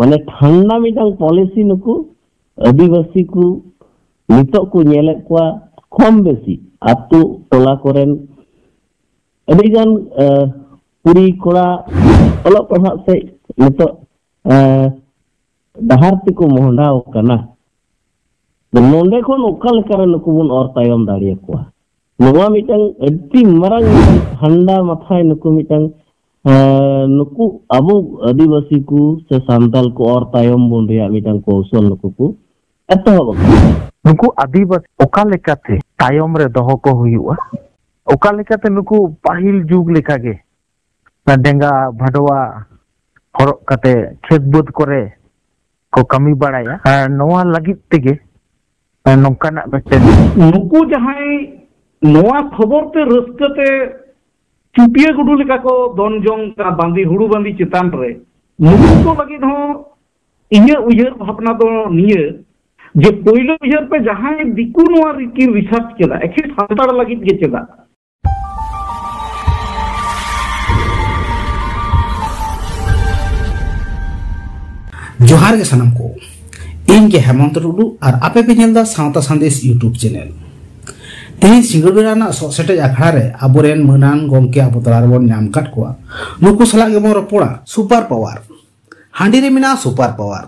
माने ठंडा मिटांग पॉलिसी नुकु आदिवासी को नितो को नेले को कम बेसी आतु टोला कोरेन अदिगान पुरी कोड़ा अलग पढ़ा से नितो दहारती को मोहंडाव कना नोंडे को नोकल करे नुकु बुन और तायम दाड़िया को नोवा मिटांग अड्डी मरंग ठंडा माथाय नुकु मिटांग नुकु अबो आदिवासी को से सांताल को और तायम बुन रिया मिटांग कौशल नुकु को एतो नुकु आदिवासी ओका लेकाते तायम रे दोहो को हुयुआ ओका लेकाते नुकु पाहिल जुग लेकागे डेंगा भडवा हरक काते खेत बुद करे को कमी बाड़ाया नोवा लगित तेगे नौकाना बेटे नुकु जहां नोवा खबर ते रस्कते चुपिया गुडू लेका को दोन जोंग का बांदी हुडू बांदी चितान रे नुकु को लगित हो इन्या उयहर भावना दो निये जे पहिलो उयहर पे जहां दिकु नोवा की रिसर्च केदा एखे सांतार लगित गे चेदा जोहार के सनम को इनके हेमंत टुडू और आपे पे नेलदा सावता संदेश यूट्यूब चैनल तेही सिंगल बेराना सेटे आखड़ा रे आबोरेन मनान गमके आबोतलार बन नाम काट कोआ नुकु सला गेमो रपोड़ा सुपर पावर हांडी रे मिना सुपर पावर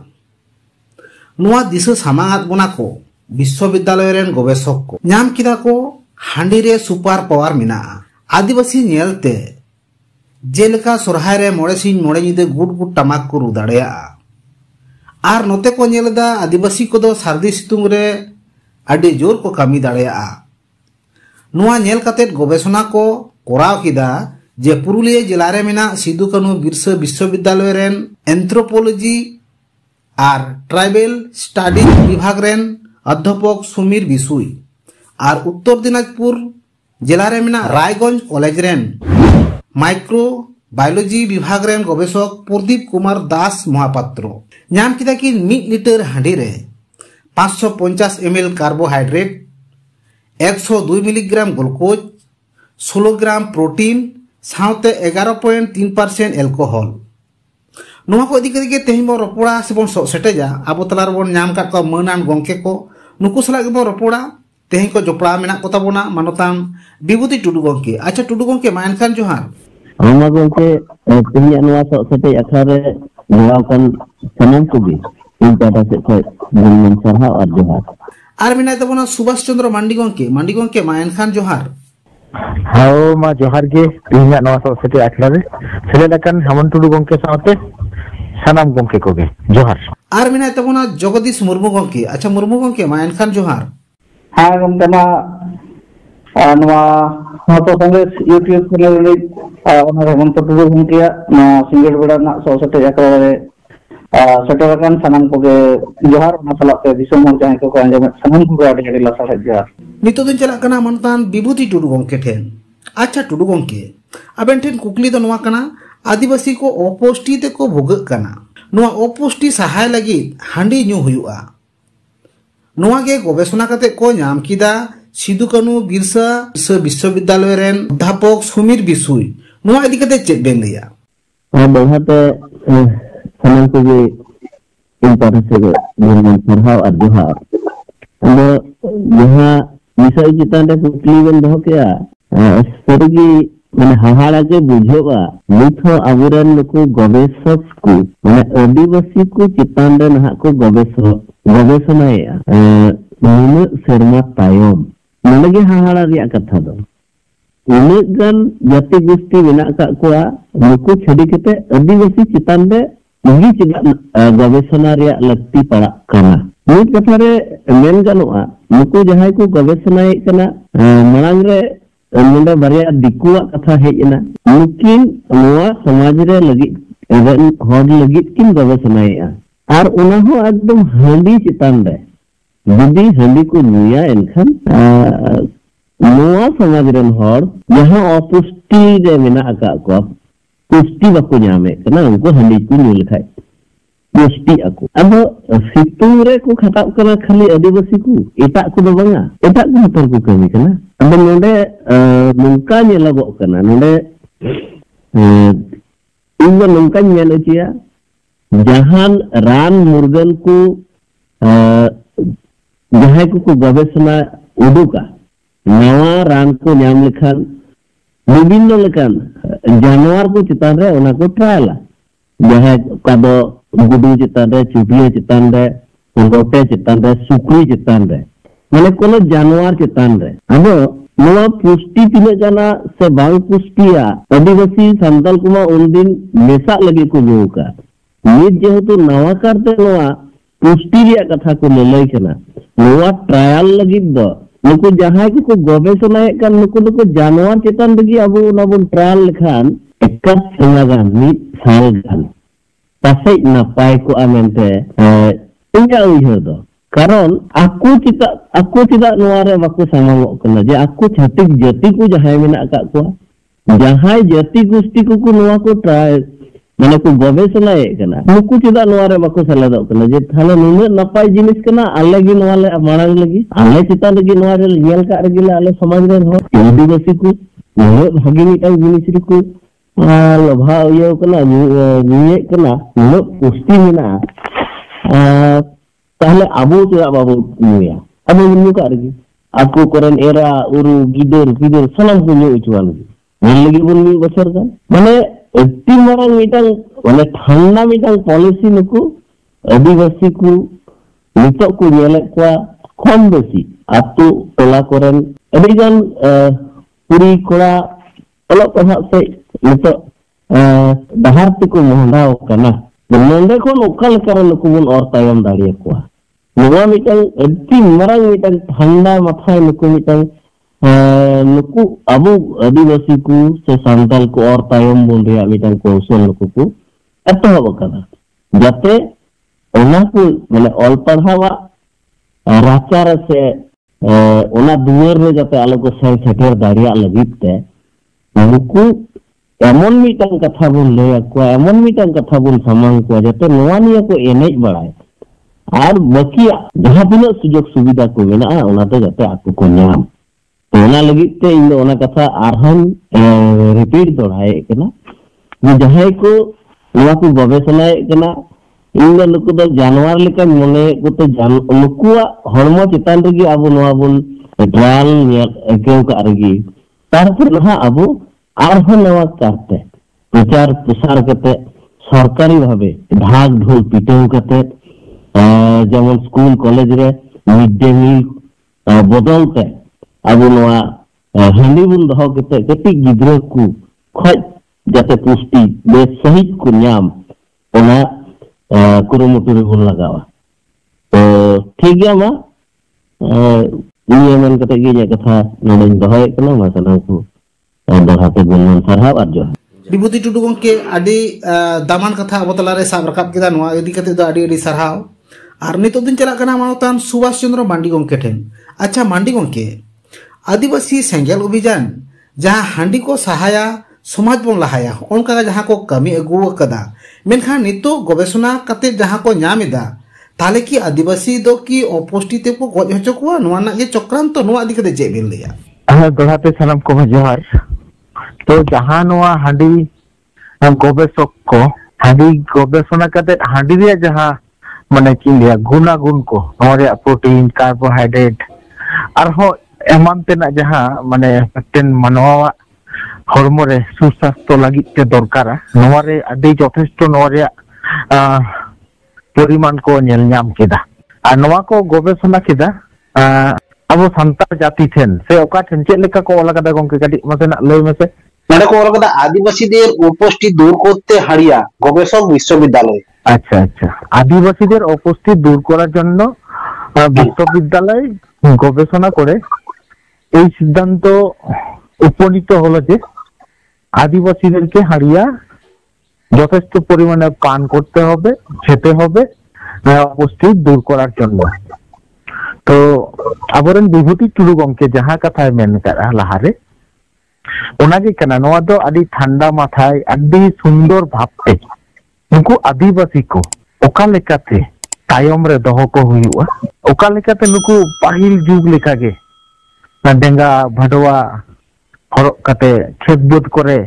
नुआ दिशा सामांगात बोना को विश्वविद्यालय रेन गवेषक को नाम किदा को हांडी रे सुपर पावर मिना आदिवासी नेलते जेलका सोरहाय रे मोड़े सिंह मोड़े निदे गुड गुड टमाक को रुदाड़ेया आर नोते को नेलदा आदिवासी को दो सर्दी सितुंग रे अड्डी जोर को कमी दाड़ेया नुआ नेल कातेट गवेषणा को कोराव किदा जे पुरुलिया जिला रे मेना सिदु कानू बिरसा विश्वविद्यालय रेन एंथ्रोपोलॉजी आर ट्राइबल स्टडीज विभाग रेन अध्यापक सुमीर बिसुई आर उत्तर दिनाजपुर जिला रे मेना रायगंज कॉलेज रेन माइक्रो बायोलॉजी विभाग रेन गवेषक प्रदीप कुमार दास महापात्र नाम किदा कि 1 लिटर हांडी रे 550 ml carbohydrate 102 milligram glucose 16 gram protein साउते 11.3% एल्कोहल नुआ को इदी के तेही बो रपोड़ा से बन सेटेजा आबो तलार बन नाम का को मनान गंके को नुकु सला के बो रपोड़ा तेही को जोपड़ा मेना को ताबोना मानतान विभूति टुडू गंके अच्छा टुडू गंके मान खान जोहार आमा गंके तेही अनुवा सेटे अखारे नवाकन सनम को भी इन टाटा से मन सरहा और जोहार आर मिना तबोना सुभाष चंद्र मांडी गंके मान खान जोहार हाओ मा जोहार गे इन्या नवा सेटे आखलारे सेले लकन हमन टुडू गंके साथे सनम गंके को गे जोहार आर मिना तबोना जगदीश मुर्मू गंके अच्छा मुर्मू गंके मान खान जोहार हां गंके मा नवा तो संदेश यूट्यूब चैनल रे ओना हेमंत टुडू गंके ना सिंगल बेड़ा ना सेटे आखलारे सेटरकान सनम को गे जोहार ना सलाते दिसम हम जाय को अंजम सनम को आडी आडी लासा जोहार नितो दिन चला कना मनतान विभूति टुडू गंके ठेन अच्छा टुडू गंके अबेन ठेन कुकली दो नवा कना आदिवासी को अपुष्टि ते को भोगक कना नवा अपुष्टि सहाय लगी हांडी न्यू हुयुआ नवा गे गवेषणा कते को नाम किदा सिदु कानू बिरसा विश्वविद्यालय रेन अध्यापक सुमीर बिसुई नवा इदी कते चेक बेन लिया बहुते सनम को भी इन तरह से मन सरहा और जोहार जहाँ विषय चितान रे कुकली बन दो क्या सरगी माने हाहाड़ा के बुझोगा निथो आबुरन नुकु गवेषक को माने आदिवासी को चितान रे नहा को गवेषणाया नुन सेरमा तायम नलगे हाहाड़ा रिया कथा दो उन्हें गन जाति गोष्ठी मेना का कोआ नुकु छड़ी केते आदिवासी चितान रे इगी चिदा गवेषणा रिया लगती पड़ा कना नीत कथा रे मेन गानोआ नुकु जहाय को गवेषणा कना मनांग रे नोंडे बारिया दिकुआ कथा हेजना नुकिन नोआ समाज रे लगी एवन हॉड लगी किन गवेषणाया और उना हो एकदम हांडी चितान रे जुदी हांडी को नुया एनखान नोआ समाज रेन हॉड जहां अपुष्टि रे मेना आका को पुष्टि बाको नामे कना उनको हांडी को नु लेखाय पुष्टि आको अब सितुंग रे को खटाव कना खाली आदिवासी को एटा को दो बांगा एटा को हतर को कमी कना अब नोंडे नंका नेलागो कना नोंडे इन नंका नेल चिया jahan ran murgan ku jahai ku gobesona uduka nawa ran ku nyam lekhan bibinno lekan januar ku चितान रे ओना को ट्रायल जहां कदो गुडू चितान रे चुटिया चितान रे लोटे चितान रे सुकुई चितान रे माने कोनो जानवर चितान रे अबो नवा पुष्टि तिने जाना से बांग पुष्टिया आदिवासी संताल कुमा उनदिन मेसा लगे को जोका नित जेहेतु नवा करते नवा पुष्टि रिया कथा को ललई कना नवा ट्रायल लगी दो नुकु जहां को गवेषणा kan नुकु जानवर चितान लगी अब ना बन ट्रायल लेखान एका सेंगागान मित साल गान pasai napai ko amente inga uiher do karon aku tidak nuare baku samangok kena je aku chatik jati ku jahai menak akak ko jahai jati gusti ku nuwa ko try mane ku gobesona e kana nuku tidak nuare baku saladok kena je thale nune napai jinis kena ale gi nuale marang lagi ale cita lagi nuare nyel ka regi ale samaj ren ho indi basi ku nuwe bhagi mitang jinis ri ku लोभा ये कना ये कना no पुष्टि मेना ताहले आबो चेदा बाबो नुया आबो नु कारगी आकु करन एरा उरु गिदर सनम को नु उचवान मन लगी बन मी बसर का माने एत्ती मारंग मिटांग माने ठंडा मिटांग पॉलिसी नुकु आदिवासी को नितो को नेले को कम बेसी आतु टोला करन अदिगान पुरी कोड़ा ओलो पहा से नितो bahar tiku mohondau kana nonde kon okal karan nukubun or tayam dari ko nuwa mitang edti marang mitang thanda mathai nuku mitang nuku abu adivasi ku se santal ko or tayam bol ria mitang kaushal nuku ku etohob kana jate ona ku mane ol padhawa rachar se ona duar re jate alo ko ser seter daria lagit te nuku एमन mitten कथा बोल ले को एमन mitten कथा बोल सामांग को जते नवानिया को एनेज बड़ाय आर बकिया जहां बिना सुजोग सुविधा को मेना ओना तो जते आकु को नाम तो ओना लगी ते इन ओना कथा आरहन रिपीट दोड़ाय केना जे जहां को नवा को गवेषणा केना इन नुकु दो जानवर लेका मने को तो जान नुकुआ हरमो चितान रगी आबो नवा बोल ट्रायल एकेउ का रगी तारपर नहा आबो आरहन नवा करते प्रचार प्रसार करते सरकारी भावे ढाक ढोल पिटेव करते जेमन स्कूल कॉलेज रे मिड डे मील बदलते अब नवा हंडी बुन दहो करते कति गिद्रा को खज जाते पुष्टि बे सही को नाम ओना कुरुमुटु रे बुन लगावा तो ठीक गया मा नियमन कते गे कथा नोन दहोय कना मा सना को विभूति टुडू गंके आदि दामान कथा अब तलारे साब रकाब केदा नवा इदी कते दो आदि सरहाव आर नितो दिन चला कना मानतान सुभाष चंद्र मांडी गंके ठेन अच्छा मांडी गंके आदिवासी सेंगेल अभियान जहां हांडी को सहाया समाज बन लहाया उनका जहां को कमी अगु कदा मेनखा नितो गवेषणा कते जहां को न्यामिदा ताले की आदिवासी दो की अपुष्टि ते को गज हचो को नवा ना जे चक्रांत नवा आदि कते जे बेल लिया दोड़ाते सनम को जोहार तो जहां नवा हांडी गवेषक को हांडी गवेषणा कते हांडी रे जहां माने किलिया गुणागुण को नोरे प्रोटीन कार्बोहाइड्रेट और हो एमान तेना जहां माने मिटन मानवा हरमो रे सुस्वास्थ्य लगी ते दरकारा नोरे आदि यथेष्ट नोरे परिमाण को नेल नाम केदा आ नवा को गवेषणा केदा अब संताल जाति ठेन से ओका ठेन चेक लेका को ओला कदा गंके काटी मसेना लय मेसे नडे को ओला कदा आदिवासीদের উপস্থিতি দূর করতে হারিয়া গবেষক বিশ্ববিদ্যালয় আচ্ছা আচ্ছা আদিবাসীদের উপস্থিতি দূর করার জন্য বিশ্ববিদ্যালয় গবেষণা করে এই সিদ্ধান্ত উপনীত হলো যে আদিবাসীদেরকে হারিয়া যথেষ্ট পরিমাণে পান করতে হবে খেতে হবে উপস্থিতি দূর করার জন্য तो आबरन विभूति टुडू गंके जहां कथा मेन करा लहारे ओनागे कना नोआ दो आदि ठंडा माथाय आदि सुंदर भाबते नुकु आदिवासी को ओका लेकाते तायम रे दहो को हुयुआ ओका लेकाते नुकु पाहिल जुग लेकागे डेंगा भडवा हरक काते खेत बुद करे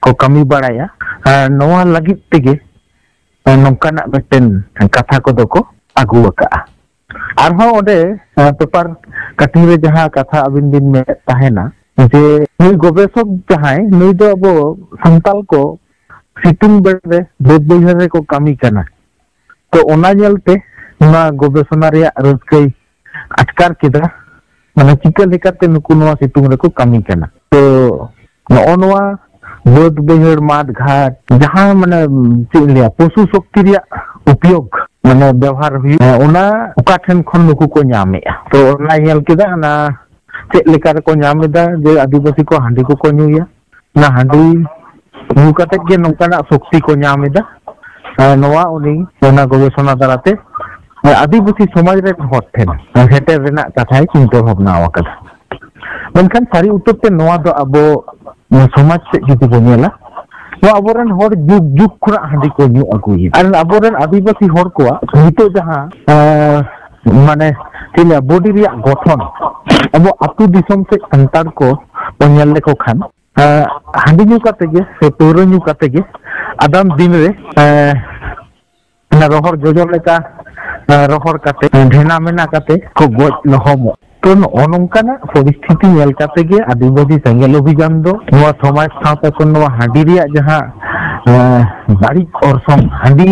को कमी बाड़ाया नोआ लगित तेगे nongkanak meten kata ko doko agu waka'a arho ode paper kating re jaha katha abin bin me tahena je nui gobesok jahai nui do abo santal ko situng berde bedbehar re ko kami kana to ona jelte na gobesona reya roskai atkar kida mane chika lekate nuku noa situng re ko kami kana to noa बोध बहर माद घाट जहाँ मैंने चिलिया पशु शक्ति रिया उपयोग मैंने व्यवहार हुई उना उका ठेन खन नुकु को ᱧᱟᱢᱮ तो उना ᱧᱮᱞ केदा ना चेक लेका रे को ᱧᱟᱢᱮदा जे आदिवासी को हांडी को ᱧᱩᱭᱟ ना हांडी ᱧᱩ कते के नोंकाना शक्ति को ᱧामेदा नोवा उनी ओना गवेषणा दाराते आदिवासी समाज रे हर ठेन हेटर रेना कथाय चिंता भावना आवाकदा मेनखान सारी उत्तर ते नोवा दो अबो समाज से जुदी को नेला नो अबोरन हर जुग जुग खुरा हांडी को न्यू अगुई और अबोरन आदिवासी हर को नितो जहां माने तिला बॉडी रिया गठन अब अतु दिसम से संतान को नेल लेको खान हांडी न्यू काते गे से तोरो न्यू काते गे आदम दिन रे ना रोहर जोजो लेका रोहर काते ढेना मेना काते को गोज लहमो तो नौकाना परिस्थिति नेल काते गे आदिवासी सेंगेल अभियान दो नोआ समाज साथ को नोआ हांडी रिया जहां बाड़ी और हांडी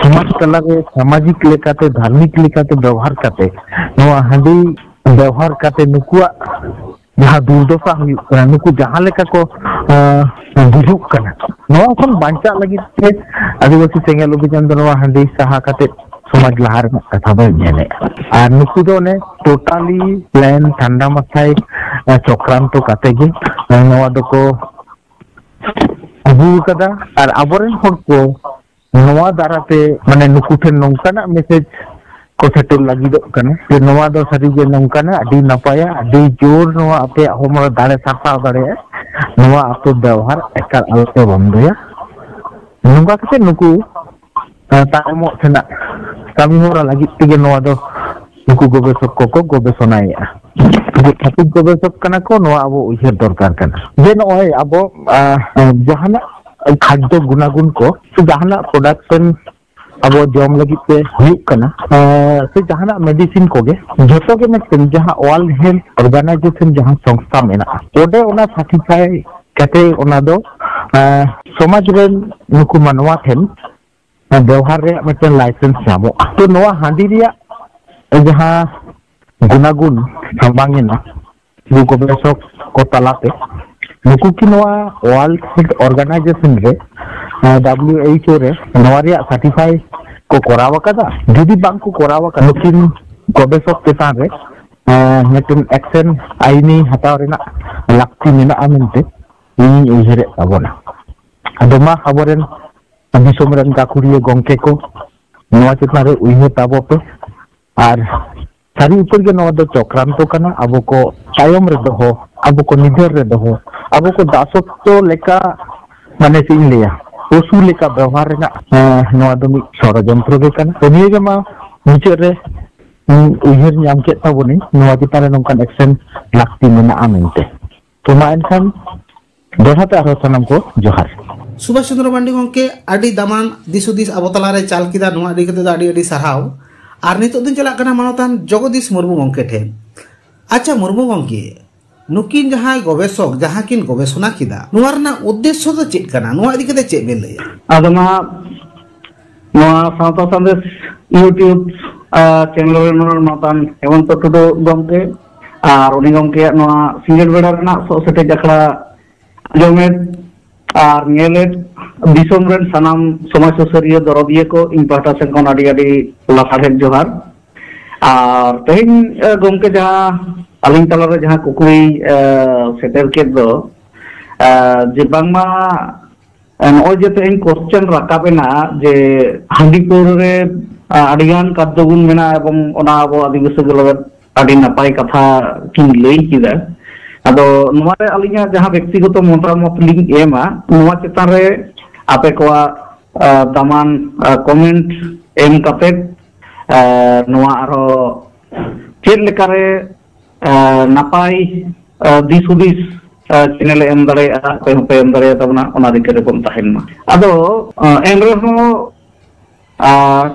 समाज तला के सामाजिक लेकाते धार्मिक लेकाते व्यवहार काते नोआ हांडी व्यवहार काते नुकुआ जहां दुर्दशा हुई कना नुकु जहां लेका को बुझुक कना नोआ खन बांचा लगी ते आदिवासी सेंगेल अभियान दो नोआ हांडी सहा काते समाज लहार कथा बे नेले और नुकु दो ने टोटली प्लान ठंडा माथाय चक्रांत काते गे नोआ दो को अबू कदा और अबोरेन हर को नोआ दाराते माने नुकु ठेन नोंकाना मेसेज को सेटल लगी दो कने जे नोआ दो सरी जे नोंकाना अडी नपाया अडी जोर नोआ आपे होमर दाड़े साफा दाड़े नोआ आपे व्यवहार एकाल अलते बंदया नोंका कते नुकु तामो थेना kami hora lagi tiga noa do nuku gobesok koko gobesonaya tapi gobesok kana ko noa abo ujar dorkar kana je noy abo jahana khadyo gunagun ko se jahana production abo jom lagi te huyuk kana se jahana medicine ko ge joto ge meten jaha world health organization jaha songstha mena ode ona certify kate ona do somaj ren nuku manwa then व्यवहार रे mitten licence जामो तो नोआ हांडी रिया जहां गुनागुन संबांगिना नुको बेसक को तलाते नुको की नोआ वर्ल्ड हेल्थ ऑर्गेनाइजेशन रे WHO रे नोआ रिया सर्टिफाई को कोरावा कदा जुदी बांग को कोरावा का नुकिन गबेसक चेतान रे मिटन एक्शन आईनी हताव रेना लाक्ति मेना आमेंते इन उजरे अबोना अदमा खबरेन दिसोम रन काकुरिया गोंके को नोआ चितना रे उइहे ताबो पे और सारी ऊपर के नोआ दो चक्रांतो कना अबो को तायम रे दहो अबो को निधर रे दहो अबो को दासत्व लेका माने सिन लिया पशु लेका व्यवहार रेना नोआ दो मिक षड़यंत्र गे कना तो निये मा मुचे रे उइहर ᱧᱟᱢ के ताबोनी नोआ चितना रे नोंकान एक्शन लाक्ति मेना आमेंते तो मा एनखान दोहाते आरो सनम को जोहार सुभाष चंद्र मांडी गंके आडी दामान दिसुदिस अबतला रे चाल किदा नोआ आडी कते आडी आडी साराव आर नितो दिन चला कना मानतान जगदीश मुर्मू गंके ठेन अच्छा मुर्मू गंके नुकिन जहां गवेषक जहां किन गवेषणा किदा नोआ रना उद्देश्य तो चेक कना नोआ आडी कते चेक बे लया आदमा नोआ सावता संदेश यूट्यूब चैनल रे नोतान हेमंत टुडू गंके आर उनी गंके नोआ सिंगल बेड़ा रना सो सेटे जखड़ा जोमेट और नेलेट दिसोम रेन सनाम समाज सुसरिया दरदिया को इन पाटा से कोन आडी आडी लाफाड़े जोहार और तेहिन गमके जहां अलिंग तला रे जहां कुकुई सेटर के दो जे बांगमा नय जे तेहिन क्वेश्चन राकाबेना जे हांडी कोर रे आडिगान कादगुन मेना एवं ओना अबो आदिवासी गलबे आडी नापाय कथा किन लई किदा अदो नोवारे अलिंगा जहां व्यक्तिगत मतामत लिंक एमा नोवा चितान रे आपे कोआ दामान कमेंट एम काते नोवा आरो चेड लेकारे नापाय दिसुदिस चैनल एम दाड़ेया पे होपे एम दाड़ेया तबना ओना दिके रे बन ताहेन मा आदो एनरे हो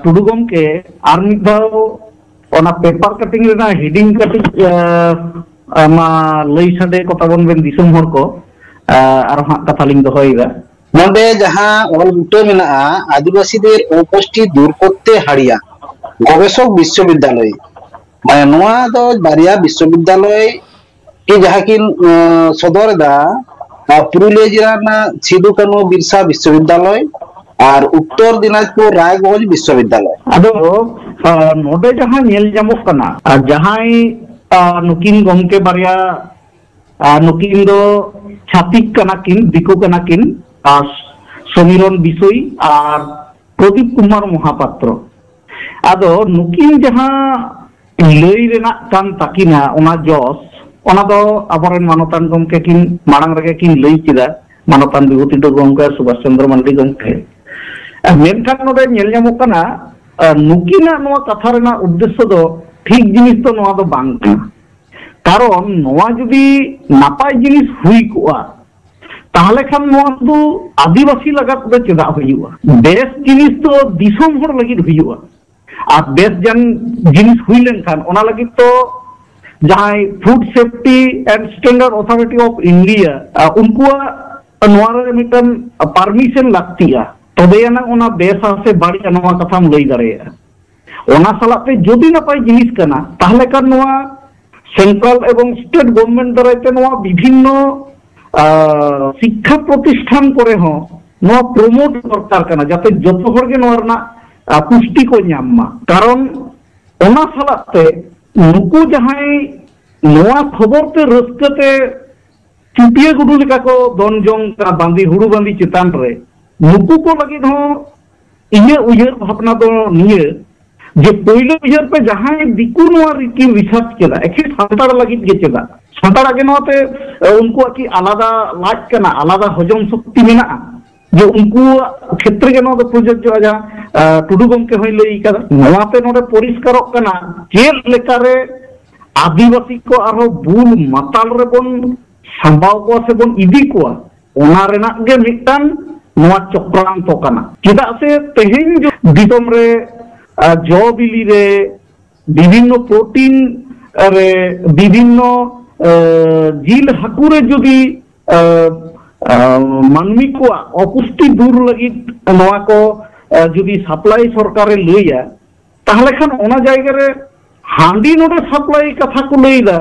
टुडू गमके आर मिद दाव ओना पेपर कटिंग रेना हेडिंग कटिंग मा लई साडे को ताबन बेन दिसम हर को आर हा कथा लिंग दोहयदा नोंडे जहां ऑल बुटे मेना आदिवासी देर उपस्थिति दूर करते हाड़िया गवेषक विश्वविद्यालय माने नोआ दो बारिया विश्वविद्यालय की जहां की सदर दा पुरुलिया जिला सिदु कानू बिरसा विश्वविद्यालय और उत्तर दिनाजपुर रायगंज विश्वविद्यालय आदो नोडे जहां नेल जामोक कना जहां नुकिन गमके बारिया नुकिन दो छातिक कना किन दिकु कना किन समीरन बिसोई और प्रदीप कुमार महापात्र आदो नुकिन जहां लई रेना कान ताकिना ओना जस ओना दो आबरेन मानतान गमके किन मांग रगे किन लई किदा मानतान विभूति गमके सुभाष चंद्र मांडी गमके मेनखान नोडे नेल जामोक कना नुकिना नोआ कथा रेना उद्देश्य दो ठीक जिनिस तो नोआ दो बांग कना कारण नोआ जुदी नापाय जिनिस हुई कोआ ताहले खान नोआ दो आदिवासी लगात दो चेदा हुईवा बेस जिनिस तो दिसम हर लगित हुईवा और बेस जन जिनिस हुई लेनखान ओना लगित तो जहां food safety and standard authority of India उनको नोआ रे मिटन परमिशन लागतिया तबेना ओना बेस से बाड़ी नोआ कथाम लई दाड़ेया ओना सालाते जदि नापाय जिनिस कना ताहले खान नोआ सेंट्रल एवं स्टेट गवर्नमेंट द्वाराते नोआ विभिन्न शिक्षा प्रतिष्ठान करे हो नोआ प्रमोट दरकार कना जाते जतो हर गे नोआ रना पुष्टि को ᱧᱟᱢ कारण ओना सालाते नुकु जहां नोआ खबर ते रस्कते चुटिया गुडू लेका को दन जोंग का बांदी हुडू बांदी चितान रे नुकु को लगी हो इये उयहर भावना दो निये जे पहले उयहर पे जहां दिकु नोआ रिकी रिसर्च केदा एखे सानतार लगी गे चेदा सानतार आगे नोते उनको की आलादा लाज कना आलादा हजम शक्ति मेना जो उनको क्षेत्र के नोते प्रोजेक्ट जो आजा टुडू गमके होय लई कदा नोआते नोते परिष्कारक कना चेल लेकारे आदिवासी को आरो बुल माताल रे बन संभाव को से बन इदी को ओना रेना गे मिटान नोआ चक्रांत कना चेदा से तेहेन जो दिसम रे जो बिली रे विभिन्न प्रोटीन रे विभिन्न जिल हाकुरे जदि मानवी को अपुष्टि दूर लगी नोआ को जदि सप्लाई सरकार लैया ताहले खान ओना जायगा रे हांडी नोडे सप्लाई कथा को लैदा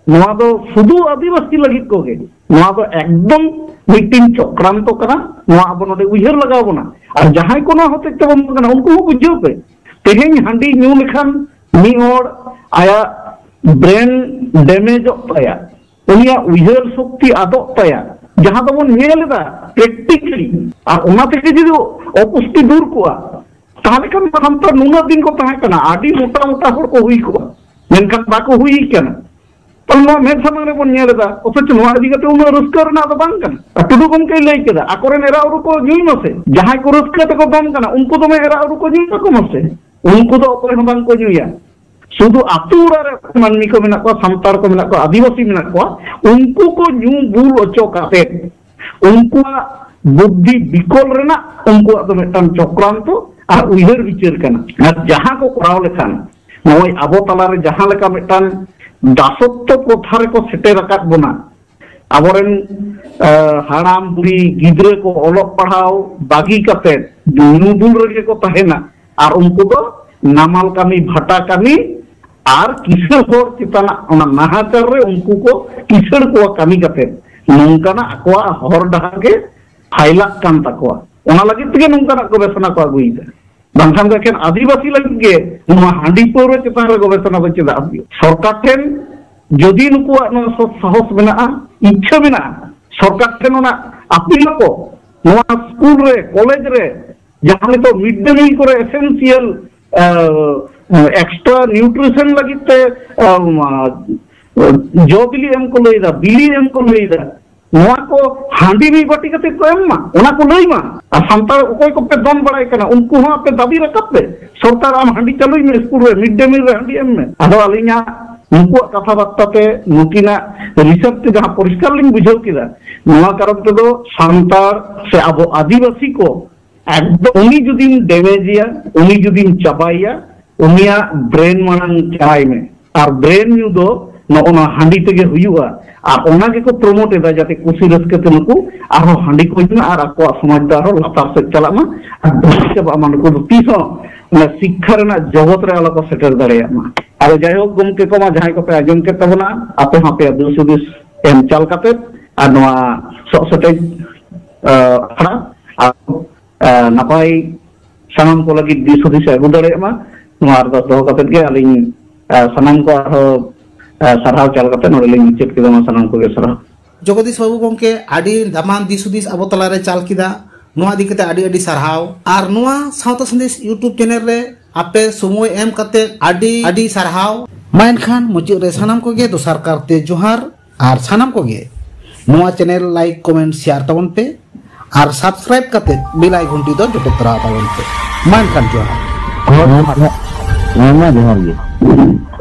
नोआ दो शुधु आदिवासी लगी को गे नोआ दो एकदम मीटिंग चक्रांत कना नोआ अब नोडे उयहर लगाव बना और जहां को ना होते तो बन उनको बुझो पे तेहेन हांडी न्यू लेखान मी और आया ब्रेन डैमेज ताया उनिया उयहर शक्ति आदो ताया जहां तो बन नेलेदा प्रैक्टिकली और ओना तेके जदि अपुष्टि दूर कोआ ताहले खान हम तो नुना दिन को ताहे कना आडी मोटा मोटा हर को हुई को मेनखान बाको हुई कना तो नो मेन सामने रे बन नेलेदा अथच नोआ दिगा तो उन रस्कर ना तो बांग कना टुडू गमके लई केदा आकोरेन एरा उरु को जुई मसे जहां को रस्कर तो को बांग कना उनको तो मे एरा उरु को जुई को मसे उनको तो अकोय हम बांग को जुइया शुद्ध आतुरा रे मानमी को मेना को संतार को मेना को आदिवासी मेना को उनको को न्यू बुल ओचो काते उनको बुद्धि विकल रेना उनको तो मेटन चक्रांत और उयहर विचार कना और जहां को कराव लेखान नय आबो तला रे जहां लेका मेटन दासत्व प्रथा रे को सेटे रकात बना आबोरेन हाराम बुढ़ी गिद्रे को ओलक पढ़ाव बागी काते न्यू बुल रे को तहेना और उनको तो नामाल कमी भाटा कमी और किसर होर चिताना ओना नाहाचार रे उनको को किसर को कमी काते नंकाना अकवा हर डहार के फाइला कान तकवा ओना लगी तगे नंकाना गवेषणा को अगुइदा बांखान देखें आदिवासी लगी के नोआ हांडी पौर चितान रे गवेषणा को चेदा सरकार ठेन जदि नुकुआ नो साहस मेना इच्छा मेना सरकार ठेन ओना अपील को नोआ स्कूल रे कॉलेज रे जहां तो मिड डे मील करे एसेंशियल एक्स्ट्रा न्यूट्रिशन लगी ते जो बिली एम को लईदा बिली एम को लईदा नोआ को हांडी भी बाटी कते को एम मा ओना को लई मा आ संतार कोई को पे दम बड़ाई कना उनको हां पे दाबी रकब पे सरकार आम हांडी चलोई में स्कूल रे मिड डे मील रे हांडी एम में आदो अलिया नुकुआ कथा बार्ताते नुकिना रिसर्च ते जहां परिष्कार लिंग बुझाव किदा नोआ कारण ते दो सांतार से अब आदिवासी को एकदम उनी जुदीम डैमेजिया उनी जुदीम चाबाइया उनिया ब्रेन मानन चाय में और ब्रेन न्यू दो नोना हांडी तेगे हुयुआ और ओना के को प्रमोट एदा जाते कुसी रस्के ते नुकु आरो हांडी को इतना और आको समाज दा आरो लातार से चलामा और दोसे बा मान को तीसो ना शिक्षा रेना जगत रे आलो को सेटल दाड़ेया मा और जायहोक गमके को मा जहां को पे आजम के तबना आपे हापे दुसुदिस एम चाल काते और नोआ सटे खड़ा नापाई सानाम को लगी दिसुदिस आगु दाड़ेया मा नोआ दो दो काते के अलिन सानाम को आरो सरहाव चाल काते नोले लिंग चेक के दमा सानाम को के सरहाव जगदीश बाबू गंके आडी दामान दिसुदिस अब तलारे चाल किदा नोआ दिकते आडी आडी सरहाव और नोआ सावता संदेश यूट्यूब चैनल रे आपे समय एम कते आडी आडी सरहाव माइन खान मुझे रे सानाम को गे दोसार करते जोहार और सानाम को गे नोआ चैनल लाइक कमेंट शेयर तबन पे और सब्सक्राइब कते बेल आइकन टी दो जटे तरा तबन पे माइन खान जोहार जोहार गे